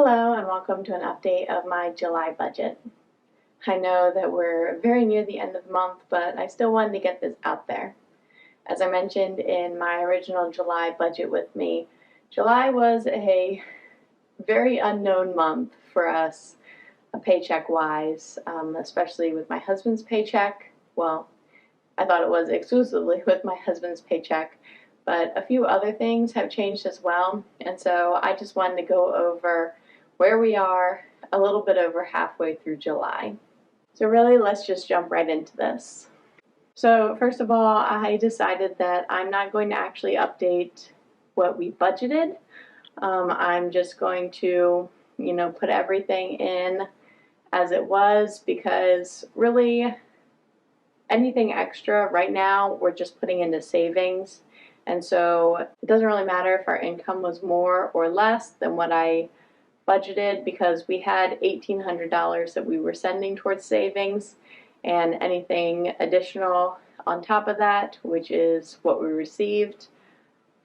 Hello and welcome to an update of my July budget. I know that we're very near the end of the month, but I still wanted to get this out there. As I mentioned in my original July budget with me, July was a very unknown month for us, paycheck-wise, especially with my husband's paycheck. Well, I thought it was exclusively with my husband's paycheck, but a few other things have changed as well, and so I just wanted to go over where we are a little bit over halfway through July. So really, let's just jump right into this. So first of all, I decided that I'm not going to actually update what we budgeted. I'm just going to, put everything in as it was, because really anything extra right now we're just putting into savings. And so it doesn't really matter if our income was more or less than what I budgeted, because we had $1,800 that we were sending towards savings, and anything additional on top of that, which is what we received,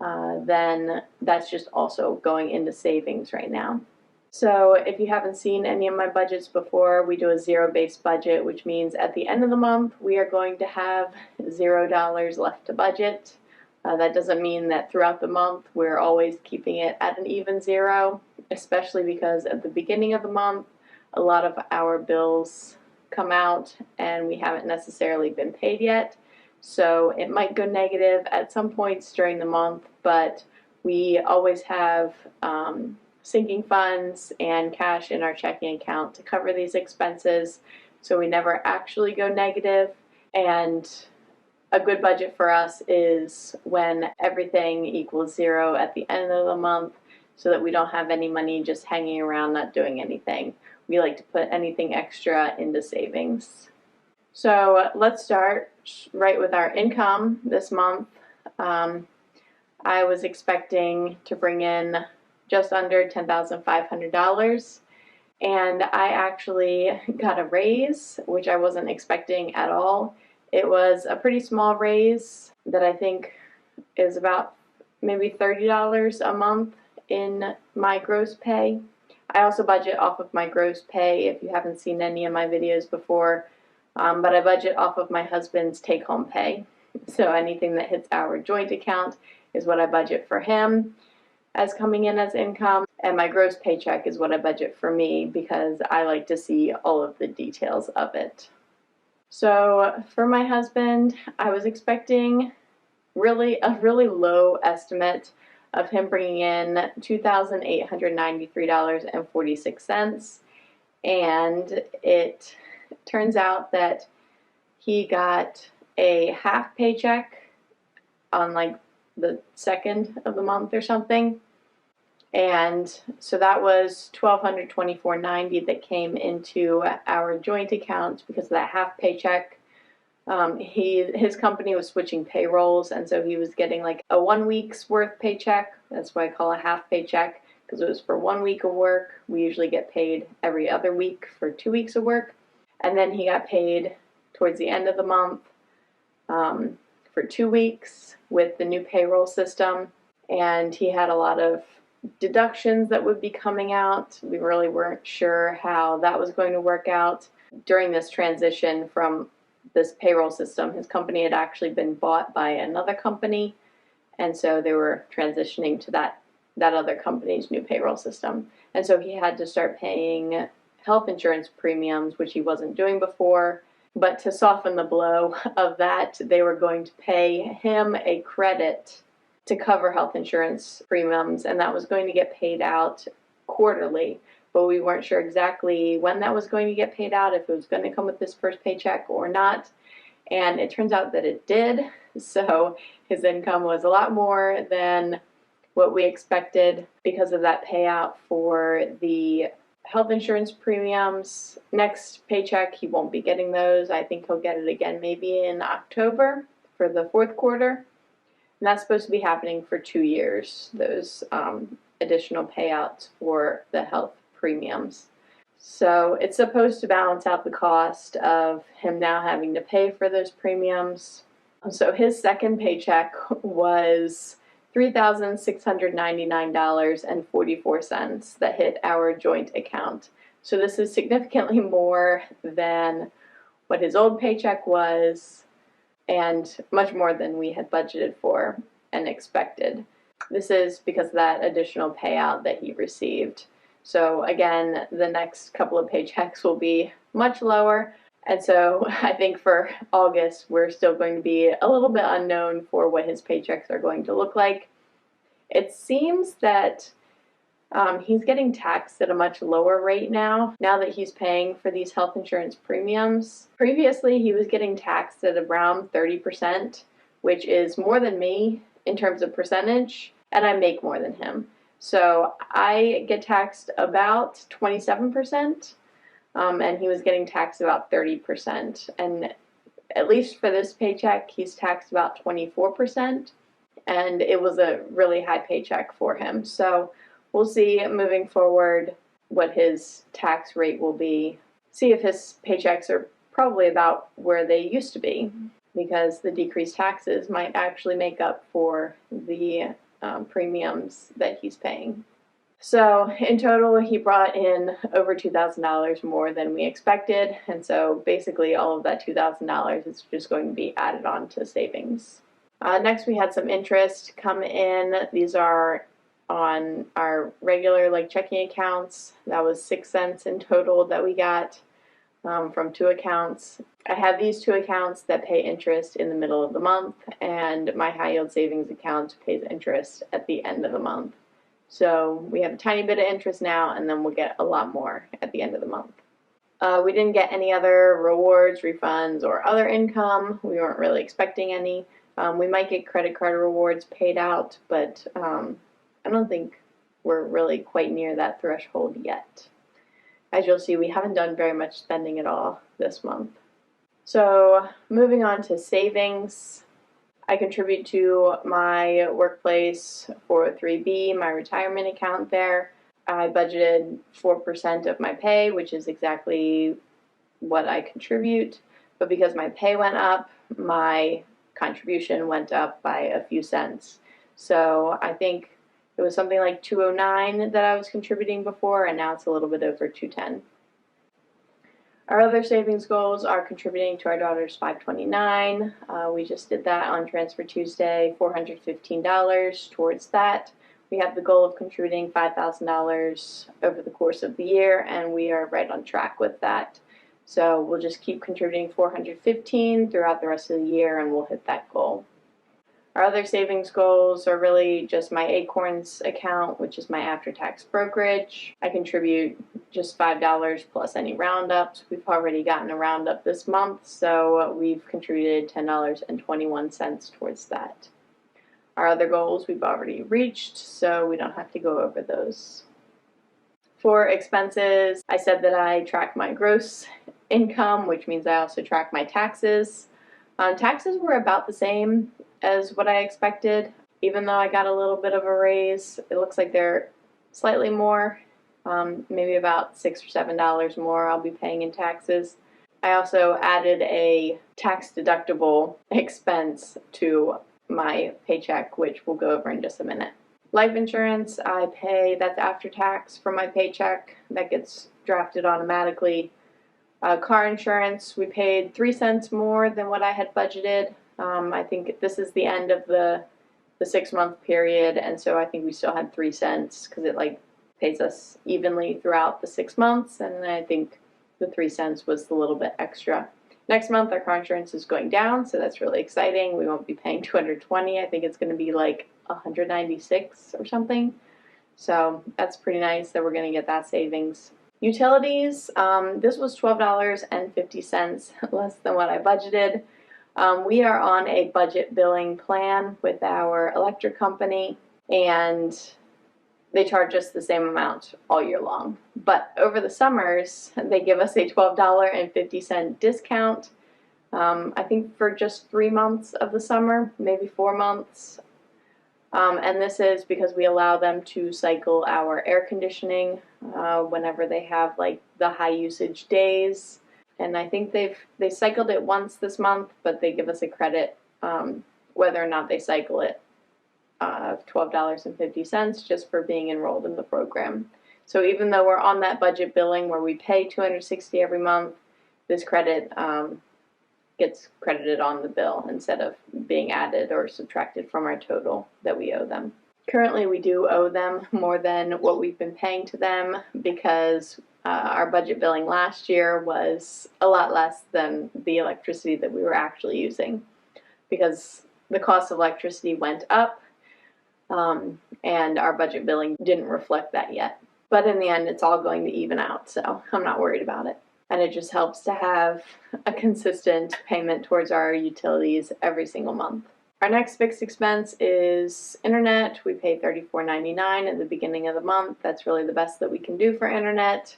then that's just also going into savings right now. So if you haven't seen any of my budgets before, we do a zero-based budget, which means at the end of the month we are going to have $0 left to budget. That doesn't mean that throughout the month we're always keeping it at an even zero, especially because at the beginning of the month a lot of our bills come out and we haven't necessarily been paid yet. So it might go negative at some points during the month, but we always have sinking funds and cash in our checking account to cover these expenses, so we never actually go negative. And a good budget for us is when everything equals zero at the end of the month, so that we don't have any money just hanging around not doing anything. We like to put anything extra into savings. So let's start right with our income this month. I was expecting to bring in just under $10,500, and I actually got a raise, which I wasn't expecting at all. It was a pretty small raise that I think is about maybe $30 a month in my gross pay. I also budget off of my gross pay if you haven't seen any of my videos before, but I budget off of my husband's take-home pay. So anything that hits our joint account is what I budget for him as coming in as income, and my gross paycheck is what I budget for me, because I like to see all of the details of it. So for my husband, I was expecting a really low estimate of him bringing in $2,893.46, and it turns out that he got a half paycheck on like the second of the month or something, and so that was $1,224.90 that came into our joint account because of that half paycheck. His company was switching payrolls, and so he was getting like a 1 week's worth paycheck. That's why I call a half paycheck, because it was for 1 week of work. We usually get paid every other week for 2 weeks of work, and then he got paid towards the end of the month for 2 weeks with the new payroll system, and he had a lot of deductions that would be coming out. We really weren't sure how that was going to work out during this transition from this payroll system. His company had actually been bought by another company, and so they were transitioning to that other company's new payroll system. And so he had to start paying health insurance premiums, which he wasn't doing before. But to soften the blow of that, they were going to pay him a credit to cover health insurance premiums, and that was going to get paid out quarterly. But we weren't sure exactly when that was going to get paid out, if it was going to come with his first paycheck or not. And it turns out that it did. So his income was a lot more than what we expected because of that payout for the health insurance premiums. Next paycheck, he won't be getting those. I think he'll get it again maybe in October for the fourth quarter. And that's supposed to be happening for 2 years, those additional payouts for the health premiums. So it's supposed to balance out the cost of him now having to pay for those premiums. So his second paycheck was $3,699.44 that hit our joint account. So this is significantly more than what his old paycheck was, and much more than we had budgeted for and expected. This is because of that additional payout that he received. So again, the next couple of paychecks will be much lower. And so I think for August, we're still going to be a little bit unknown for what his paychecks are going to look like. It seems that he's getting taxed at a much lower rate now that he's paying for these health insurance premiums. Previously, he was getting taxed at around 30%, which is more than me in terms of percentage, and I make more than him. So I get taxed about 27%, and he was getting taxed about 30%. And at least for this paycheck, he's taxed about 24%, and it was a really high paycheck for him. So we'll see moving forward what his tax rate will be. See if his paychecks are probably about where they used to be, because the decreased taxes might actually make up for the premiums that he's paying. So in total, he brought in over $2,000 more than we expected, and so basically all of that $2,000 is just going to be added on to savings. Next, we had some interest come in. These are on our regular checking accounts. That was 6 cents in total that we got from 2 accounts. I have these 2 accounts that pay interest in the middle of the month, and my high yield savings account pays interest at the end of the month. So we have a tiny bit of interest now, and then we'll get a lot more at the end of the month. We didn't get any other rewards, refunds, or other income. We weren't really expecting any. We might get credit card rewards paid out, but I don't think we're really quite near that threshold yet. As you'll see, we haven't done very much spending at all this month. So moving on to savings, I contribute to my workplace 403B, my retirement account there. I budgeted 4% of my pay, which is exactly what I contribute. But because my pay went up, my contribution went up by a few cents. So I think it was something like $209 that I was contributing before, and now it's a little bit over $210. Our other savings goals are contributing to our daughter's 529. We just did that on Transfer Tuesday, $415 towards that. We have the goal of contributing $5,000 over the course of the year, and we are right on track with that. So we'll just keep contributing $415 throughout the rest of the year, and we'll hit that goal. Our other savings goals are really just my Acorns account, which is my after-tax brokerage. I contribute just $5 plus any roundups. We've already gotten a roundup this month, so we've contributed $10.21 towards that. Our other goals we've already reached, so we don't have to go over those. For expenses, I said that I track my gross income, which means I also track my taxes. Taxes were about the same as what I expected. Even though I got a little bit of a raise, it looks like they're slightly more, maybe about $6 or $7 more I'll be paying in taxes. I also added a tax deductible expense to my paycheck, which we'll go over in just a minute. Life insurance, I pay, that's after tax for my paycheck. That gets drafted automatically. Car insurance, we paid 3 cents more than what I had budgeted. I think this is the end of the 6-month period, and so I think we still had 3 cents because it pays us evenly throughout the 6 months, and I think the 3 cents was a little bit extra. Next month our car insurance is going down, so that's really exciting. We won't be paying $220. I think it's going to be like $196 or something. So that's pretty nice that we're going to get that savings. Utilities, this was $12.50 less than what I budgeted. We are on a budget billing plan with our electric company, and they charge us the same amount all year long. But over the summers, they give us a $12.50 discount, I think for just 3 months of the summer, maybe 4 months. And this is because we allow them to cycle our air conditioning whenever they have the high usage days. And I think they cycled it once this month, but they give us a credit whether or not they cycle it. of $12.50 just for being enrolled in the program. So even though we're on that budget billing where we pay $260 every month, this credit gets credited on the bill instead of being added or subtracted from our total that we owe them. Currently, we do owe them more than what we've been paying to them because our budget billing last year was a lot less than the electricity that we were actually using because the cost of electricity went up and our budget billing didn't reflect that yet. But in the end, it's all going to even out, so I'm not worried about it. And it just helps to have a consistent payment towards our utilities every single month. Our next fixed expense is internet. We pay $34.99 at the beginning of the month. That's really the best that we can do for internet,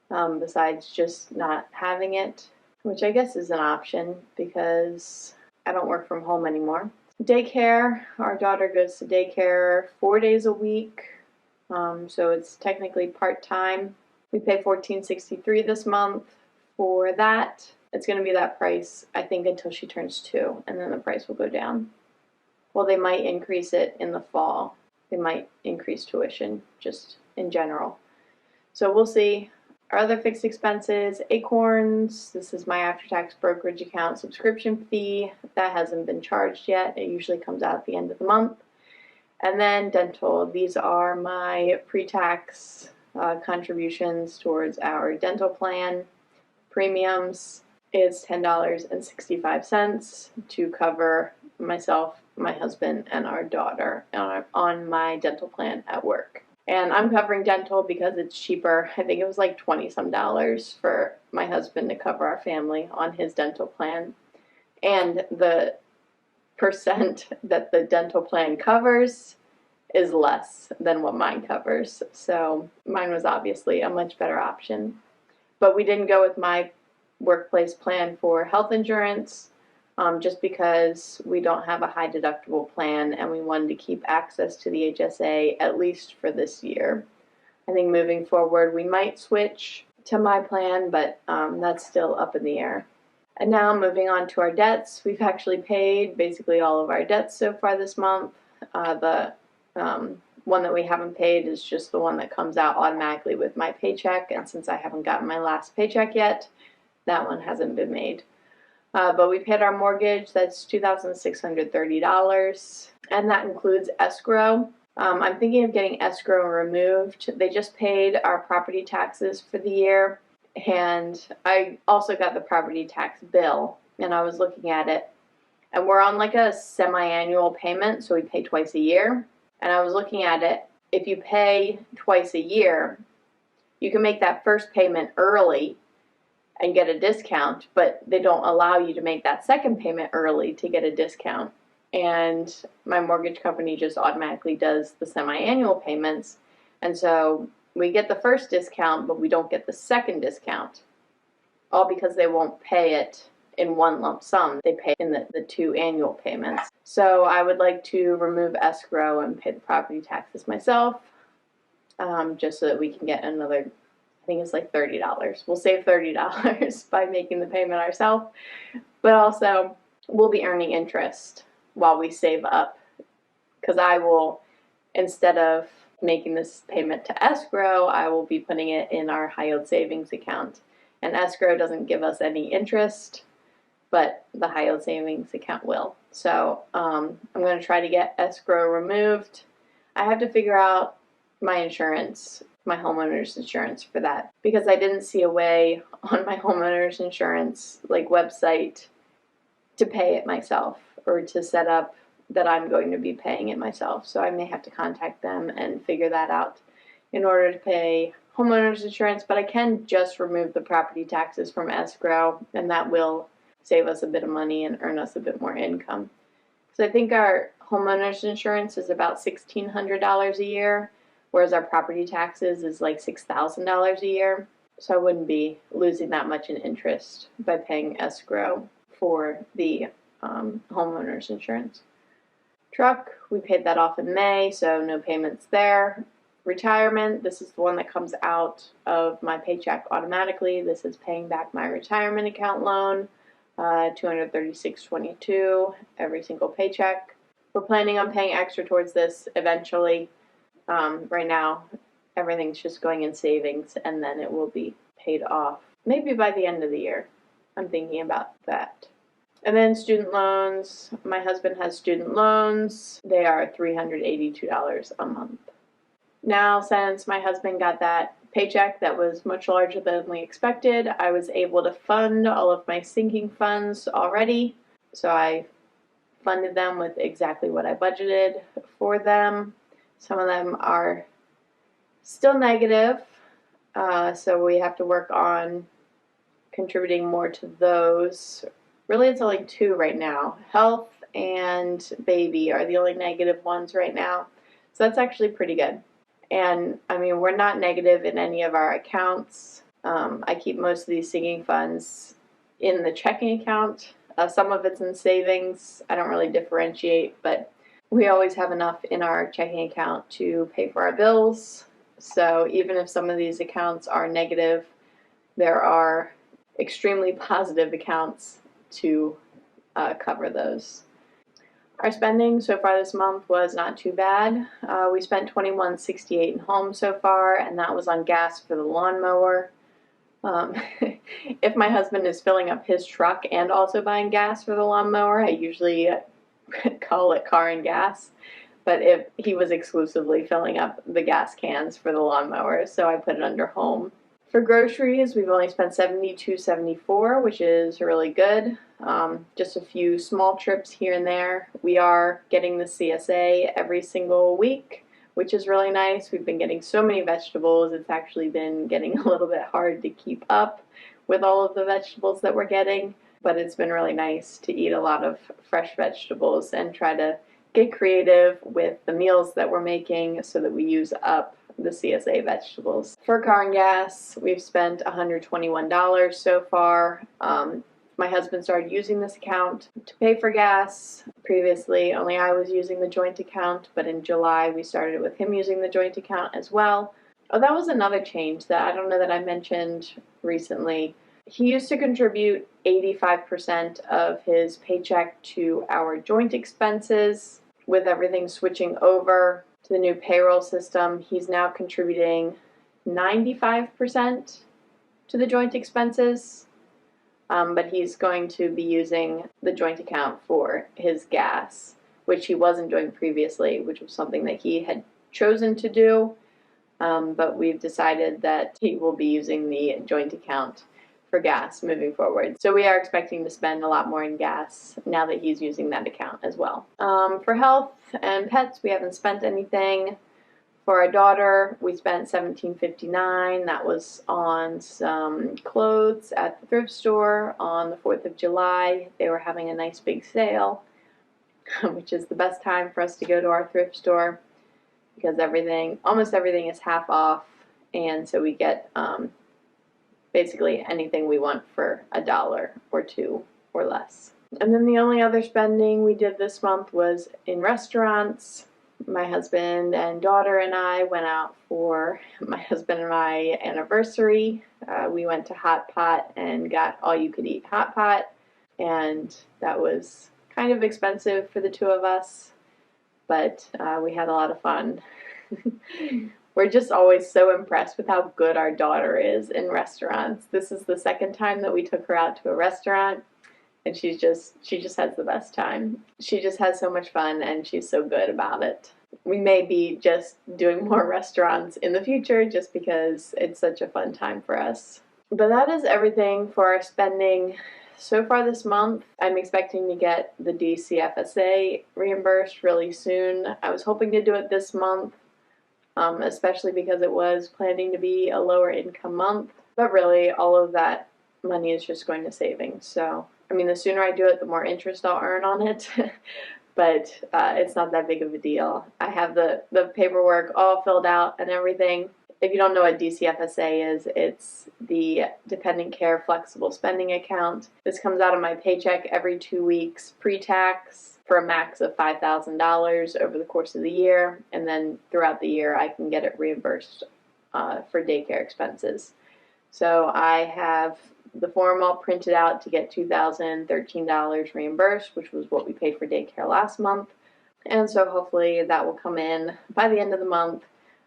besides just not having it, which I guess is an option because I don't work from home anymore. Daycare, our daughter goes to daycare 4 days a week, so it's technically part-time. We pay $14.63 this month for that. It's going to be that price, I think, until she turns 2, and then the price will go down. Well, they might increase it in the fall. They might increase tuition, just in general. So we'll see. Our other fixed expenses, Acorns, this is my after-tax brokerage account subscription fee. That hasn't been charged yet. It usually comes out at the end of the month. And then dental. These are my pre-tax contributions towards our dental plan. Premiums is $10.65 to cover myself, my husband, and our daughter on my dental plan at work. And I'm covering dental because it's cheaper. I think it was like $20-some for my husband to cover our family on his dental plan. And the percent that the dental plan covers is less than what mine covers. So mine was obviously a much better option. But we didn't go with my workplace plan for health insurance just because we don't have a high deductible plan and we wanted to keep access to the HSA at least for this year. I think moving forward we might switch to my plan, but that's still up in the air. And now moving on to our debts. We've actually paid basically all of our debts so far this month. The one that we haven't paid is just the one that comes out automatically with my paycheck, and since I haven't gotten my last paycheck yet, that one hasn't been made. But we paid our mortgage. That's $2,630, and that includes escrow. I'm thinking of getting escrow removed. They just paid our property taxes for the year, and I also got the property tax bill, and I was looking at it, and we're on like a semi-annual payment, so we pay twice a year. And I was looking at it, if you pay twice a year, you can make that first payment early and get a discount, but they don't allow you to make that second payment early to get a discount. And my mortgage company just automatically does the semi-annual payments, and so we get the first discount, but we don't get the second discount, all because they won't pay it in one lump sum. They pay in the 2 annual payments. So I would like to remove escrow and pay the property taxes myself, just so that we can get another, I think it's like $30. We'll save $30 by making the payment ourselves, but also we'll be earning interest while we save up, because I will, instead of making this payment to escrow, I will be putting it in our high yield savings account. And escrow doesn't give us any interest, but the high yield savings account will. So I'm going to try to get escrow removed. I have to figure out my insurance, my homeowner's insurance for that, because I didn't see a way on my homeowner's insurance website to pay it myself, or to set up that I'm going to be paying it myself. So I may have to contact them and figure that out in order to pay homeowner's insurance, but I can just remove the property taxes from escrow, and that will save us a bit of money and earn us a bit more income. So I think our homeowner's insurance is about $1,600 a year, whereas our property taxes is like $6,000 a year. So I wouldn't be losing that much in interest by paying escrow for the homeowner's insurance. Truck, we paid that off in May, so no payments there. Retirement, this is the one that comes out of my paycheck automatically. This is paying back my retirement account loan, $236.22 every single paycheck. We're planning on paying extra towards this eventually. Right now, everything's just going in savings, and then it will be paid off. Maybe by the end of the year. I'm thinking about that. And then student loans. My husband has student loans. They are $382 a month. Now, since my husband got that paycheck that was much larger than we expected, I was able to fund all of my sinking funds already. So I funded them with exactly what I budgeted for them. Some of them are still negative, so we have to work on contributing more to those. Really, it's only two right now. Health and baby are the only negative ones right now. So that's actually pretty good. And I mean, we're not negative in any of our accounts. I keep most of these sinking funds in the checking account. Some of it's in savings. I don't really differentiate, but we always have enough in our checking account to pay for our bills. So even if some of these accounts are negative, there are extremely positive accounts to cover those. Our spending so far this month was not too bad. We spent $21.68 in home so far, and that was on gas for the lawnmower. If my husband is filling up his truck and also buying gas for the lawnmower, I usually call it car and gas. But if he was exclusively filling up the gas cans for the lawnmower, so I put it under home. For groceries, we've only spent $72.74, which is really good. Just a few small trips here and there. We are getting the CSA every single week, which is really nice. We've been getting so many vegetables. It's actually been getting a little bit hard to keep up with all of the vegetables that we're getting, but it's been really nice to eat a lot of fresh vegetables and try to get creative with the meals that we're making so that we use up the CSA vegetables. For car and gas, we've spent $121 so far. My husband started using this account to pay for gas. Previously, only I was using the joint account, but in July we started with him using the joint account as well. Oh, that was another change that I don't know that I mentioned recently. He used to contribute 85% of his paycheck to our joint expenses. With everything switching over to the new payroll system, he's now contributing 95% to the joint expenses, but he's going to be using the joint account for his gas, which he wasn't doing previously, which was something that he had chosen to do, but we've decided that he will be using the joint account for gas moving forward. So we are expecting to spend a lot more in gas now that he's using that account as well. For health and pets, we haven't spent anything. For our daughter, we spent $17.59. That was on some clothes at the thrift store on the 4th of July. They were having a nice big sale, which is the best time for us to go to our thrift store because almost everything is half off, and so we get basically anything we want for $1 or $2 or less. And then the only other spending we did this month was in restaurants. My husband and daughter and I went out for my husband and my anniversary. We went to Hot Pot and got all-you-could-eat hot pot, and that was kind of expensive for the two of us, but we had a lot of fun. We're just always so impressed with how good our daughter is in restaurants. This is the second time that we took her out to a restaurant, and she just has the best time. She just has so much fun, and she's so good about it. We may be just doing more restaurants in the future just because it's such a fun time for us. But that is everything for our spending so far this month. I'm expecting to get the DCFSA reimbursed really soon. I was hoping to do it this month, especially because it was planning to be a lower income month. But really, all of that money is just going to savings. So, I mean, the sooner I do it, the more interest I'll earn on it. But it's not that big of a deal. I have the paperwork all filled out and everything. If you don't know what DCFSA is, it's the Dependent Care Flexible Spending Account. This comes out of my paycheck every 2 weeks pre-tax for a max of $5,000 over the course of the year, and then throughout the year I can get it reimbursed for daycare expenses. So I have the form all printed out to get $2,013 reimbursed, which was what we paid for daycare last month. And so hopefully that will come in by the end of the month.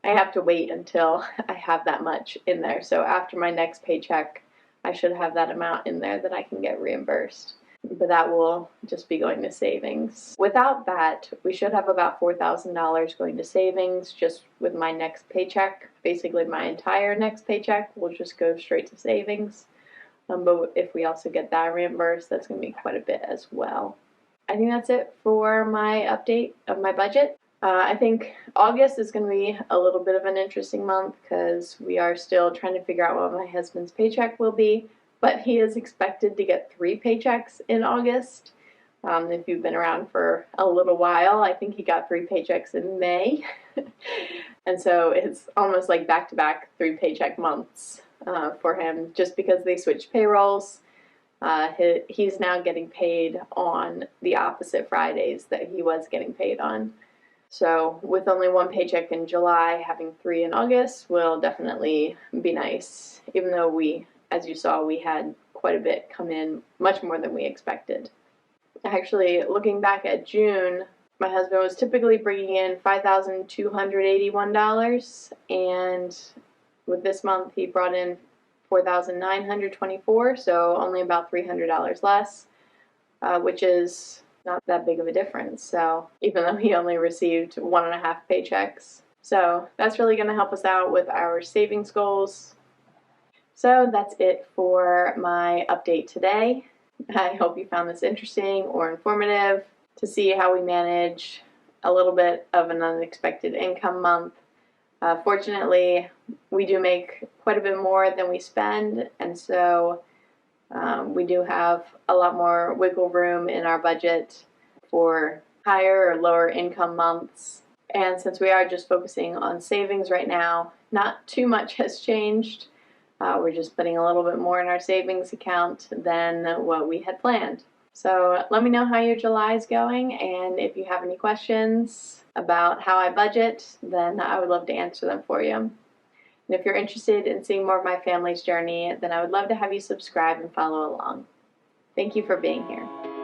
I have to wait until I have that much in there. So after my next paycheck, I should have that amount in there that I can get reimbursed. But that will just be going to savings. Without that, we should have about $4,000 going to savings just with my next paycheck. Basically, my entire next paycheck will just go straight to savings. But if we also get that reimbursed, that's going to be quite a bit as well. I think that's it for my update of my budget. I think August is going to be a little bit of an interesting month because we are still trying to figure out what my husband's paycheck will be, but he is expected to get 3 paychecks in August. If you've been around for a little while, I think he got 3 paychecks in May. And so it's almost like back-to-back 3 paycheck months for him just because they switched payrolls. He's now getting paid on the opposite Fridays that he was getting paid on. So with only 1 paycheck in July, having 3 in August will definitely be nice, even though we, as you saw, we had quite a bit come in, much more than we expected. Actually, looking back at June, my husband was typically bringing in $5,281, and with this month he brought in $4,924, so only about $300 less, which is not that big of a difference. So even though he only received 1.5 paychecks, so that's really going to help us out with our savings goals. So that's it for my update today. I hope you found this interesting or informative to see how we manage a little bit of an unexpected income month. Fortunately, we do make quite a bit more than we spend, and so we do have a lot more wiggle room in our budget for higher or lower income months. And since we are just focusing on savings right now, not too much has changed. We're just putting a little bit more in our savings account than what we had planned. So let me know how your July is going, and if you have any questions about how I budget, then I would love to answer them for you. And if you're interested in seeing more of my family's journey, then I would love to have you subscribe and follow along. Thank you for being here.